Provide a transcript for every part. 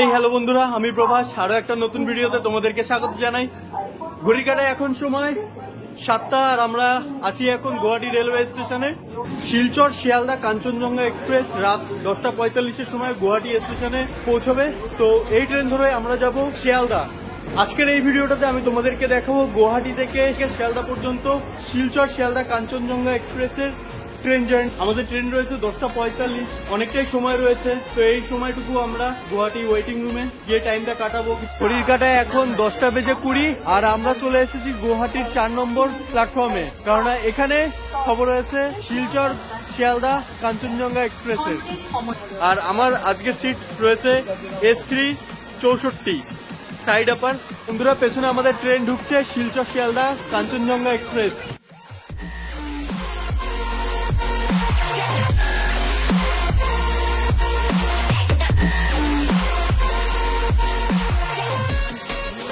Hey hello বন্ধুরা, আমি প্রভাস। আরো একটা নতুন ভিডিওতে তোমাদেরকে স্বাগত জানাই। ঘড়ির কাঁটায় এখন সময় 7টা আর আমরা আছি এখন গুয়াহাটি রেলওয়ে স্টেশনে। শিলচর শিয়ালদা কাঞ্চনজঙ্ঘা এক্সপ্রেস রাত 10:45-এর সময় গুয়াহাটি স্টেশনে পৌঁছবে। তো এই ট্রেন ধরে আমরা যাব শিয়ালদা। আজকের এই ভিডিওটাতে আমি তোমাদেরকে দেখাবো গুয়াহাটি থেকে শিয়ালদা পর্যন্ত শিলচর শিয়ালদা কাঞ্চনজঙ্ঘা এক্সপ্রেসের ট্রেন জার্নি। আমাদের ট্রেন রয়েছে 10:45, অনেকটাই সময় রয়েছে। তো এই সময়টুকু আমরা গুয়াহাটি ওয়েটিং রুমে গিয়ে টাইমটা কাটাবো। ঘড়ির কাঁটায় এখন 10:20 আর আমরা চলে এসেছি গুয়াহাটির 4 নম্বর প্ল্যাটফর্মে, কারণ এখানে খবর হয়েছে শিলচর শিয়ালদা কাঞ্চনজঙ্ঘা এক্সপ্রেসের। আর আমার আজকে সিট রয়েছে S364 সাইড আপার। বন্ধুরা, পেছনে আমাদের ট্রেন ঢুকছে শিলচর শিয়ালদা কাঞ্চনজঙ্ঘা এক্সপ্রেস।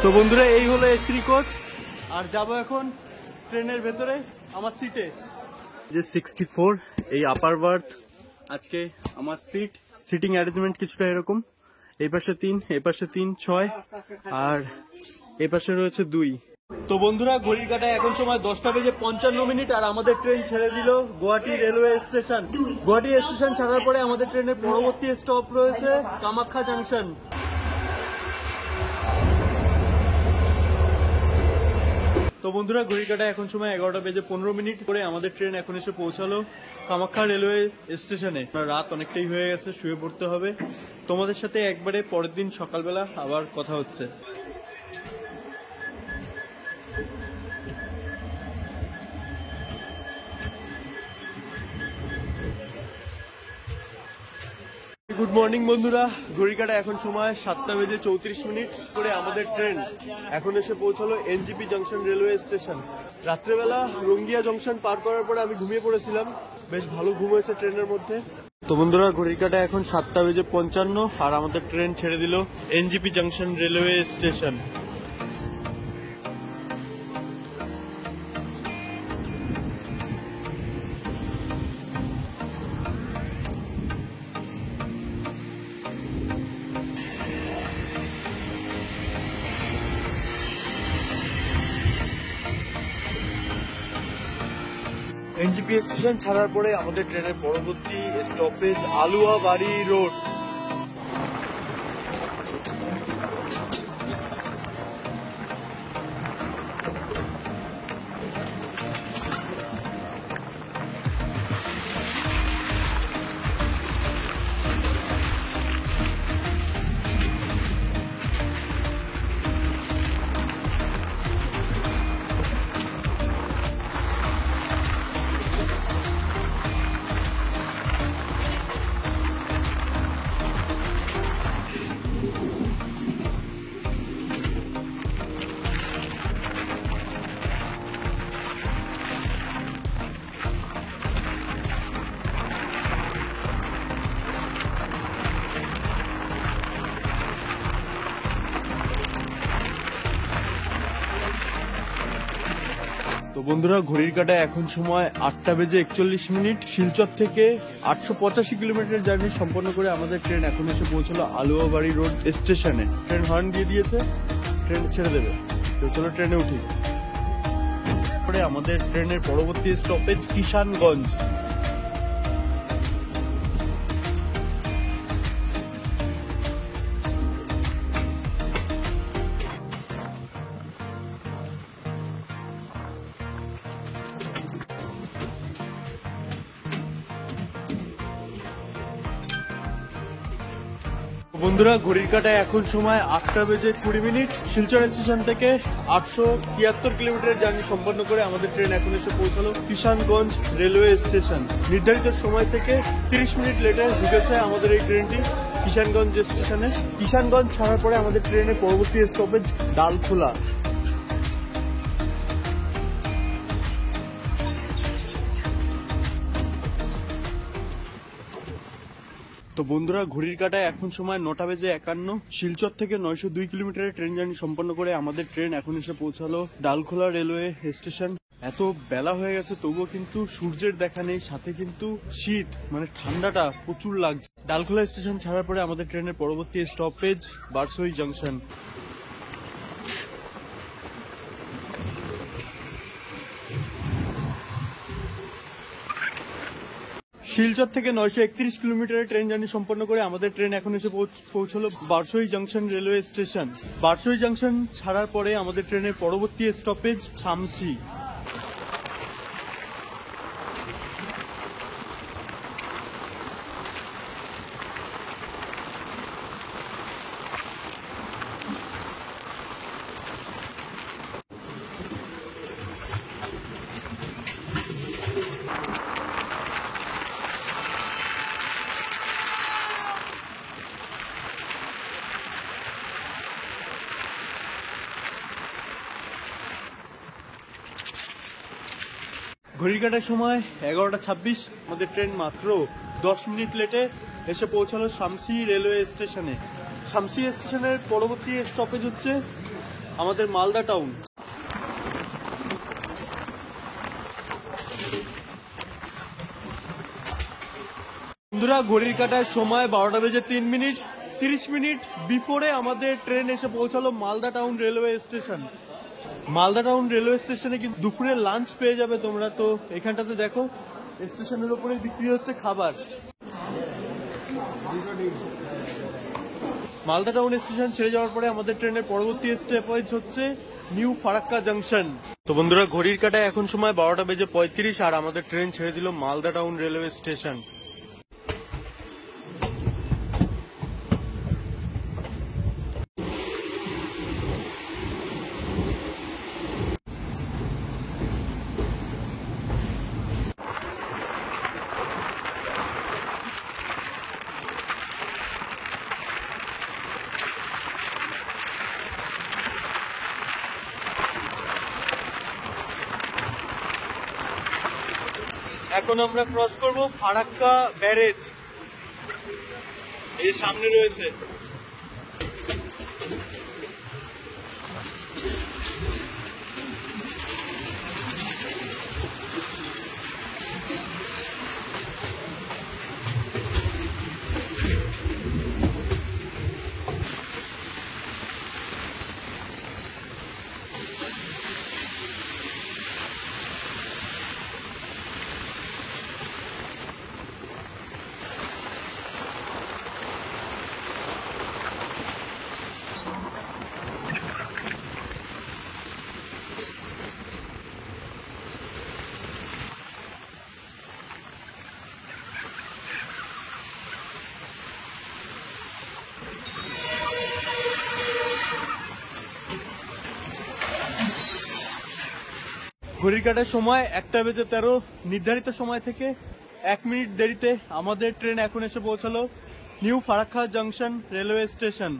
তো বন্ধুরা, এই হলো S3 কোচ। আর যাব এখন ট্রেনের ভেতরে আমার সিটে, যে 64 এই আপার বার্থ। আজকে আমার সিটিং অ্যারেঞ্জমেন্ট কিছুটা এরকম, এই পাশে 3, এই পাশে 3, 6 আর এই পাশে রয়েছে 2। তো বন্ধুরা, ঘড়ির কাঁটায় এখন সময় 10:55 আর আমাদের ট্রেন ছেড়ে দিল Guwahati railway station. Guwahati station ছাড়ার পরে আমাদের ট্রেনের পরবর্তী স্টপ রয়েছে কামাখ্যা জাংশন। তো বন্ধুরা, ঘড়ির কাঁটায় এখন সময় 11:15 করে আমাদের ট্রেন এখন এসে পৌঁছালো কামাখ্যা রেলওয়ে স্টেশনে। রাত অনেকটাই হয়ে গেছে, শুয়ে পড়তে হবে। তোমাদের সাথে একবারে পরের দিন সকালবেলা আবার কথা হচ্ছে। গুড মর্নিং বন্ধুরা, ঘড়ির কাঁটায় এখন সময় 7:34 করে আমাদের ট্রেন এখন এসে পৌঁছালো NGP জংশন রেলওয়ে স্টেশন। রাত্রেবেলা রঙ্গিয়া জংশন পার করার পরে আমি ঘুমিয়ে পড়েছিলাম, বেশ ভালো ঘুম হয়েছে ট্রেনের মধ্যে। তো বন্ধুরা, ঘড়ির কাঁটায় এখন 7:55 আর আমাদের ট্রেন ছেড়ে দিল NGP junction railway station. NGP station ছাড়ার পরে আমাদের ট্রেনের পরবর্তী স্টপেজ আলুয়াবাড়ি রোড। তো বন্ধুরা, ঘড়ির কাঁটায় এখন সময় 8:41। শিলচর থেকে 885 কিলোমিটার জার্নি সম্পন্ন করে আমাদের ট্রেন এখন এসে পৌঁছলো আলুয়াবাড়ি রোড স্টেশনে। ট্রেন হর্ন দিয়ে দিয়েছে, ট্রেন ছেড়ে দেবে। তো চলো ট্রেনে উঠি। পরে আমাদের ট্রেনের পরবর্তী স্টপেজ কিষানগঞ্জ। বন্ধুরা, ঘড়ির কাঁটায় এখন সময় 8:20। শিলচর স্টেশন থেকে 873 কিলোমিটার জার্নি সম্পন্ন করে আমাদের ট্রেন এখন এসে পৌঁছালো কিষানগঞ্জ রেলওয়ে স্টেশন। নির্ধারিত সময় থেকে 30 মিনিট লেটে ঢুকেছে আমাদের এই ট্রেনটি কিষানগঞ্জ স্টেশনে। কিষানগঞ্জ ছাড়ার পরে আমাদের ট্রেনের পরবর্তী স্টপেজ ডালখোলা। তো বন্ধুরা, ঘড়ির কাঁটায় এখন সময় 9:51। শিলচর থেকে 902 কিলোমিটারের ট্রেন জার্নি সম্পন্ন করে আমাদের ট্রেন এখন এসে পৌঁছালো ডালখোলা রেলওয়ে স্টেশন। এত বেলা হয়ে গেছে তবুও কিন্তু সূর্যের দেখা নেই, সাথে কিন্তু শীত, মানে ঠান্ডাটা প্রচুর লাগছে। ডালখোলা স্টেশন ছাড়ার পরে আমাদের ট্রেনের পরবর্তী স্টপেজ বারসই জাংশন। শিলচর থেকে 931 কিলোমিটারের ট্রেন জার্নি সম্পন্ন করে আমাদের ট্রেন এখন এসে পৌঁছলো Barsoi junction railway station. Barsoi junction ছাড়ার পরে আমাদের ট্রেনের পরবর্তী স্টপেজ শামসি। ঘড়ির কাটার সময় 11:26। আমাদের ট্রেন মাত্র 10 মিনিট লেটে এসে পৌঁছালো শামসি রেলওয়ে স্টেশনে। শামসি স্টেশনের পরবর্তী স্টপেজ হচ্ছে আমাদের মালদা টাউন। বন্ধুরা, ঘড়ির কাটার সময় 12:03। 30 মিনিট বিফোরে আমাদের ট্রেন এসে পৌঁছালো Malda town railway station. Malda town railway স্টেশনে কিন্তু দুপুরের লাঞ্চ পেয়ে যাবে তোমরা। তো এখানটাতে দেখো স্টেশনের উপরে বিক্রি হচ্ছে খাবার। মালদা টাউন স্টেশন ছেড়ে যাওয়ার পরে আমাদের ট্রেনের পরবর্তী স্টপেজ হচ্ছে নিউ ফারাক্কা জাংশন। তো বন্ধুরা, ঘড়ির কাটায় এখন সময় 12:35 আর আমাদের ট্রেন ছেড়ে দিল মালদা টাউন রেলওয়ে স্টেশন। এখন আমরা ক্রস করব ফারাক্কা ব্যারেজ, এই সামনে রয়েছে। ঘড়ির কাটার সময় 1:13। নির্ধারিত সময় থেকে 1 মিনিট দেরিতে আমাদের ট্রেন এখন এসে পৌঁছালো new Farakka junction railway station.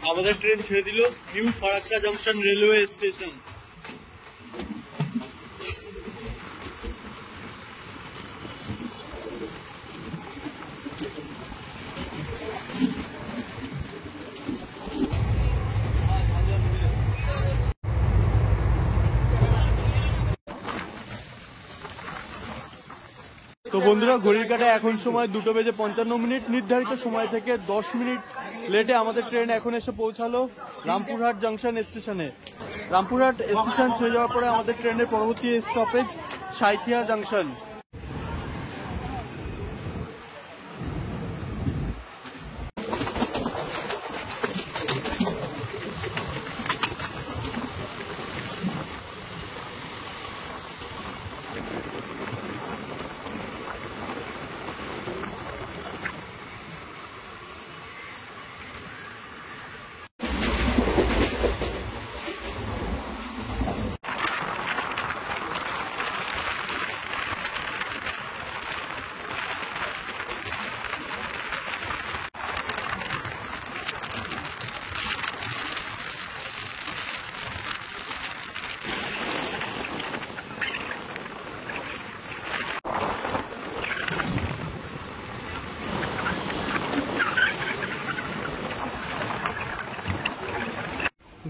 আমাদের ট্রেন ছেড়ে দিল new Farakka junction railway station. তো বন্ধুরা, ঘড়ির কাটায় এখন সময় 2:55। নির্ধারিত সময় থেকে 10 মিনিট লেটে আমাদের ট্রেন এখন এসে পৌঁছালো রামপুরহাট জাংশন স্টেশনে। রামপুরহাট স্টেশন ছেড়ে যাওয়ার পরে আমাদের ট্রেনের পরবর্তী স্টপেজ সাঁইথিয়া জাংশন।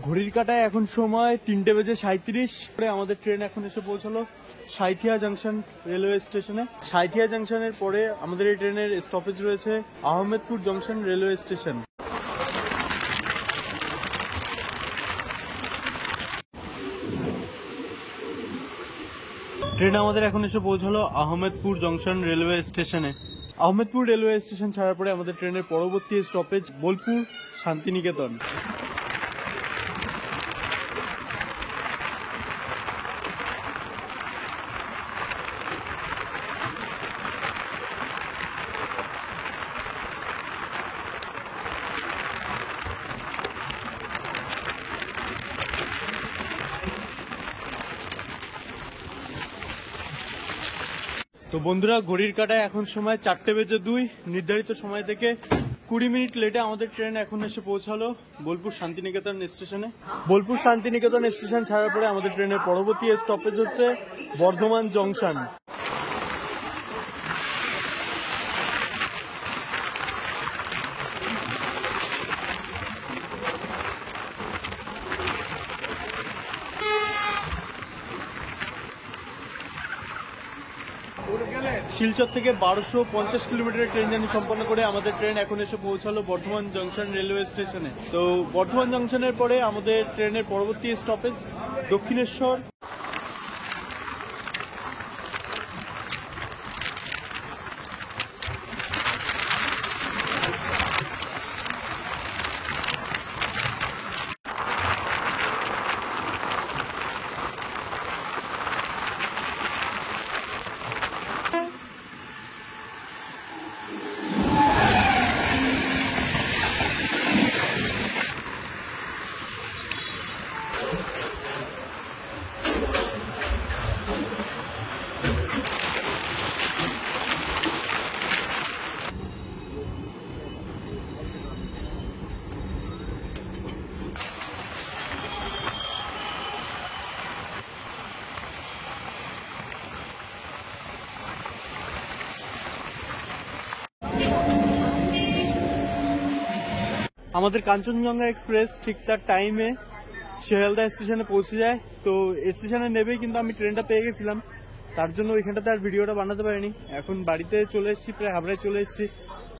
ঘড়ির কাঁটায় এখন সময় 3:37 পরে আমাদের ট্রেন এখন এসে পৌঁছালো সাঁইথিয়া জাংশন রেলওয়ে স্টেশনে। সাঁইথিয়া জাংশনের পরে আমাদের এই ট্রেনের স্টপেজ রয়েছে Ahmedpur junction railway station. Train আমাদের এখন এসে পৌঁছালো আহমেদপুর জংশন রেলওয়ে স্টেশনে। আহমেদপুর রেলওয়ে স্টেশন ছাড়ার পরে আমাদের ট্রেনের পরবর্তী স্টপেজ বোলপুর শান্তিনিকেতন। তো বন্ধুরা, ঘড়ির কাঁটায় এখন সময় 4:02। নির্ধারিত সময় থেকে 20 মিনিট লেটে আমাদের ট্রেন এখন এসে পৌঁছালো বোলপুর শান্তিনিকেতন স্টেশনে। বোলপুর শান্তিনিকেতন স্টেশন ছাড়ার পরে আমাদের ট্রেনের পরবর্তী স্টপেজ হচ্ছে বর্ধমান জংশন। শিলচর থেকে 1250 কিলোমিটারের ট্রেন জার্নি সম্পন্ন করে আমাদের ট্রেন এখন এসে পৌঁছালো বর্ধমান জংশন রেলওয়ে স্টেশনে। তো বর্ধমান জংশনের পরে আমাদের ট্রেনের পরবর্তী স্টপেজ দক্ষিণেশ্বর। আমাদের কাঞ্চনজঙ্ঘা এক্সপ্রেস ঠিক তার টাইমে শিয়ালদা স্টেশনে পৌঁছে যায়। তো স্টেশনে নেবেই কিন্তু আমি ট্রেনটা পেয়ে গেছিলাম, তার জন্য ওইখানটাতে আর ভিডিওটা বানাতে পারিনি। এখন বাড়িতে চলে এসেছি, প্রায় হাবড়ায় চলে এসেছি।